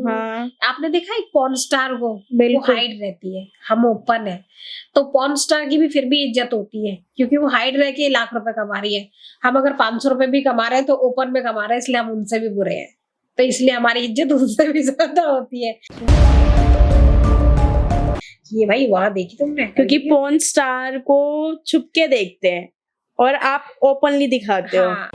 हूँ। हाँ आपने देखा एक पॉर्न स्टार को, वो बिल्कुल। हाइड रहती है, हम ओपन है। तो पॉर्न स्टार की भी फिर भी इज्जत होती है, क्योंकि वो हाइड रह के लाख रुपए कमा रही है। हम अगर 500 रुपए भी कमा रहे हैं तो ओपन में कमा रहे हैं, इसलिए हम उनसे भी बुरे हैं। तो इसलिए हमारी इज्जत उनसे भी ज्यादा होती है। ये भाई वहां देखी तुमने? क्योंकि पॉर्न स्टार को छुप के देखते हैं और आप ओपनली दिखाते हो। हाँ,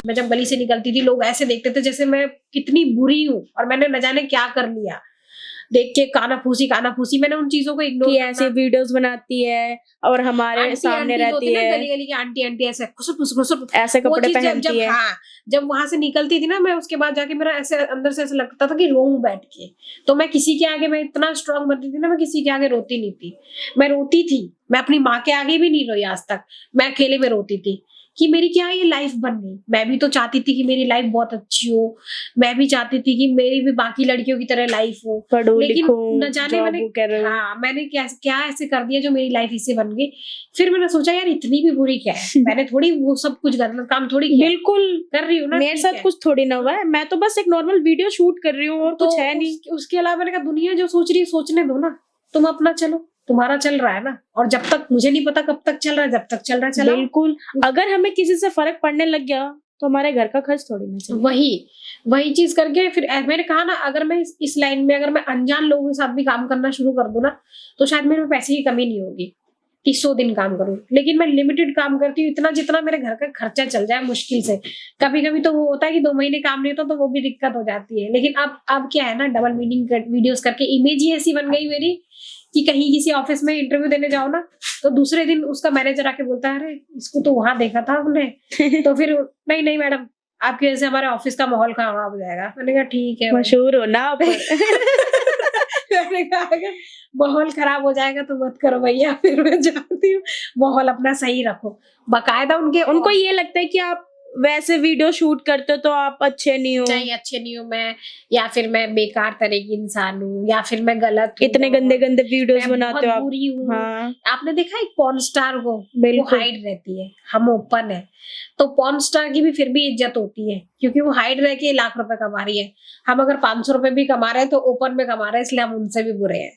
मैं जब गली से निकलती थी लोग ऐसे देखते थे जैसे मैं कितनी बुरी हूँ और मैंने न जाने क्या कर लिया। देख के कानाफूसी, मैंने उन चीजों को इग्नोर कि करना। ऐसी वीडियोस बनाती है और हमारे आंटी सामने आंटी होती रहती ना, है, गली गली की आंटी ऐसे खुसुर फुसुर खुसुर, ऐसे वो कपड़े चीज जब पहनती है। हाँ, जब वहां से निकलती थी ना मैं, उसके बाद जाके मेरा ऐसे अंदर से ऐसा लगता था कि रोऊं बैठ के। तो मैं किसी के आगे, मैं इतना स्ट्रांग बनती थी ना, मैं किसी के आगे रोती नहीं थी। मैं रोती थी, मैं अपनी माँ के आगे भी नहीं रोई आज तक। मैं अकेले में रोती थी कि मेरी क्या ये लाइफ बन गई। मैं भी तो चाहती थी कि मेरी लाइफ बहुत अच्छी हो, मैं भी चाहती थी कि मेरी भी बाकी लड़कियों की तरह लाइफ हो, पढ़ो लेकिन लिखो न जाने जॉब मैंने करो। हाँ, मैंने क्या क्या ऐसे कर दिया जो मेरी लाइफ इससे बन गई। फिर मैंने सोचा यार इतनी भी बुरी क्या है, मैंने थोड़ी वो सब कुछ गलत काम थोड़ी किया, बिल्कुल कर रही हूँ ना, मेरे ठीक साथ है। कुछ थोड़ी ना हुआ है, मैं तो बस एक नॉर्मल वीडियो शूट कर रही हूँ और तो कुछ है नहीं। उसके अलावा मैंने कहा दुनिया जो सोच रही है सोचने दो ना, तुम अपना चलो, तुम्हारा चल रहा है ना। और जब तक मुझे नहीं पता कब तक चल रहा है, जब तक चल रहा है चलाओ। बिल्कुल, अगर हमें किसी से फर्क पड़ने लग गया तो हमारे घर का खर्च थोड़ी ना चलेगा। वही चीज करके फिर मैंने कहा ना, अगर मैं इस लाइन में अगर मैं अनजान लोगों के साथ भी काम करना शुरू कर दूं ना, तो शायद मेरे में पैसे की कमी नहीं होगी कि 100 दिन काम करूं। लेकिन मैं लिमिटेड काम करती हूँ, इतना जितना मेरे घर का खर्चा चल जाए मुश्किल से। कभी कभी तो वो होता है कि 2 महीने काम नहीं होता, तो वो भी दिक्कत हो जाती है। लेकिन अब क्या है ना, डबल मीनिंग वीडियोस करके इमेज ही ऐसी बन गई मेरी कि कहीं किसी ऑफिस में इंटरव्यू देने जाओ ना, तो दूसरे दिन उसका मैनेजर आके बोलता है अरे इसको तो वहां देखा था हमने। तो फिर नहीं नहीं मैडम, आपकी वजह से हमारे ऑफिस का माहौल खराब हो जाएगा। मैंने कहा ठीक है मशहूर हो ना आप। मैंने कहा अगर माहौल खराब हो जाएगा तो मत करो भैया, फिर मैं जाती हूँ। माहौल अपना सही रखो, बाकायदा उनको ये लगता है कि आप वैसे वीडियो शूट करते हो तो आप अच्छे नहीं हो, नहीं अच्छे नहीं हूँ मैं, या फिर मैं बेकार तरह की इंसान हूँ, या फिर मैं गलत हूँ, इतने गंदे गंदे वीडियोस मैं बनाते हो बहुत आप। बुरी हूँ। हाँ आपने देखा एक पॉर्न स्टार को, वो बिल्कुल। हाइड रहती है, हम ओपन है। तो पॉर्न स्टार की भी फिर भी इज्जत होती है, क्योंकि वो हाइड रह के लाख रुपए कमा रही है। हम अगर 500 रुपए भी कमा रहे हैं तो ओपन में कमा रहे हैं, इसलिए हम उनसे भी बुरे हैं।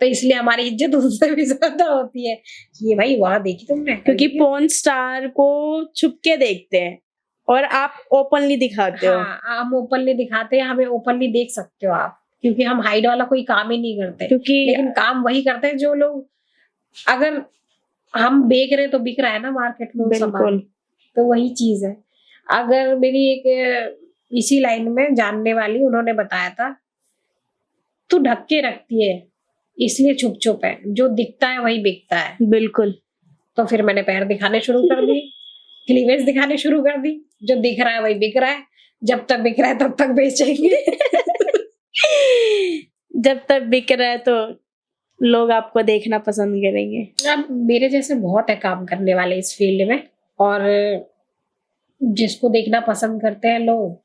तो इसलिए हमारी इज्जत उनसे भी ज्यादा होती है। ये भाई वहां देखी तुमने? क्योंकि पॉर्न स्टार को छुप के देखते हैं और आप ओपनली दिखाते हो। हाँ, हम ओपनली दिखाते हैं, हमें ओपनली देख सकते हो आप, क्योंकि हम हाइड वाला कोई काम ही नहीं करते। क्योंकि लेकिन काम वही करते हैं जो लोग, अगर हम बेच रहे तो बिक रहा है ना मार्केट में वो सामान, बिल्कुल तो वही चीज है। अगर मेरी एक इसी लाइन में जानने वाली, उन्होंने बताया था तू ढक के रखती है इसलिए छुप छुप है, जो दिखता है वही बिकता है। बिल्कुल। तो फिर मैंने पैर दिखाने शुरू कर दिए, क्लीवेज दिखाने शुरू कर दी, जो दिख रहा है वही बिक रहा है, जब तक बिक रहा है तब तक बेचेंगे। जब तक बिक रहा है तो लोग आपको देखना पसंद करेंगे। अब मेरे जैसे बहुत है काम करने वाले इस फील्ड में, और जिसको देखना पसंद करते हैं लोग।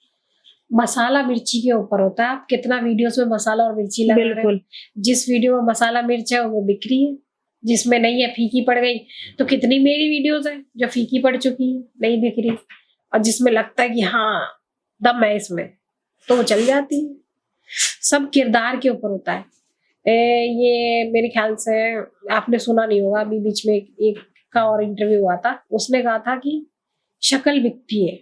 मसाला मिर्ची के ऊपर होता है, आप कितना वीडियोस में मसाला और मिर्ची लगा रहे हो। बिल्कुल। जिस वीडियो में मसाला मिर्च है वो बिक रही है, जिसमें नहीं है फीकी पड़ गई। तो कितनी मेरी वीडियोस है जो फीकी पड़ चुकी है, नहीं बिक रही, और जिसमें लगता है कि हाँ दम है इसमें, तो वो चल जाती है। सब किरदार के ऊपर होता है। ये मेरे ख्याल से आपने सुना नहीं होगा, अभी बीच में एक का और इंटरव्यू हुआ था, उसने कहा था कि शक्ल बिकती है,